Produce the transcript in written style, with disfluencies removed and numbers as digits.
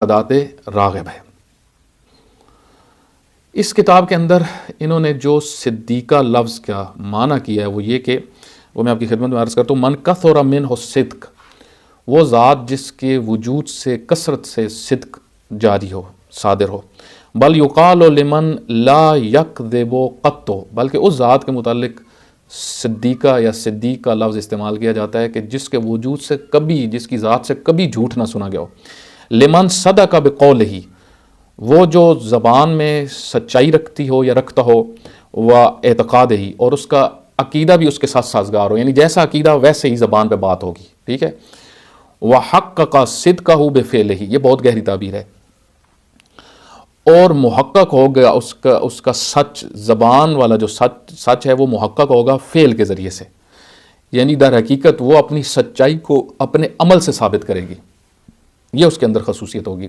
ادات راغب ہے۔ اس کتاب کے اندر انہوں نے جو صدیقہ لفظ کا معنی کیا ہے وہ یہ کہ وہ میں آپ کی خدمت میں عرض کرتا ہوں، من کثر منہ الصدق، وہ ذات جس کے وجود سے کثرت سے صدق جاری ہو، صادر ہو، بل یقال لمن لا یکذب قط، بلکہ اس ذات کے متعلق صدیقہ یا صدیق کا لفظ استعمال کیا جاتا ہے کہ جس کے وجود سے کبھی، جس کی ذات سے کبھی جھوٹ نہ سنا گیا ہو۔ لمن صدق بقولہ، وہ جو زبان میں سچائی رکھتی ہو یا رکھتا ہو، وہ اعتقاد ہی، اور اس کا عقیدہ بھی اس کے ساتھ سازگار ہو، یعنی جیسا عقیدہ ویسے ہی زبان پہ بات ہوگی، ٹھیک ہے۔ وحقق صدقہ بفعلہ، یہ بہت گہری تعبیر ہے، اور محقق ہو گیا اس کا سچ، زبان والا جو سچ ہے وہ محقق ہوگا فعل کے ذریعے سے، یعنی در حقیقت وہ اپنی سچائی کو اپنے عمل سے ثابت کرے گی، یہ اس کے اندر خصوصیت ہوگی۔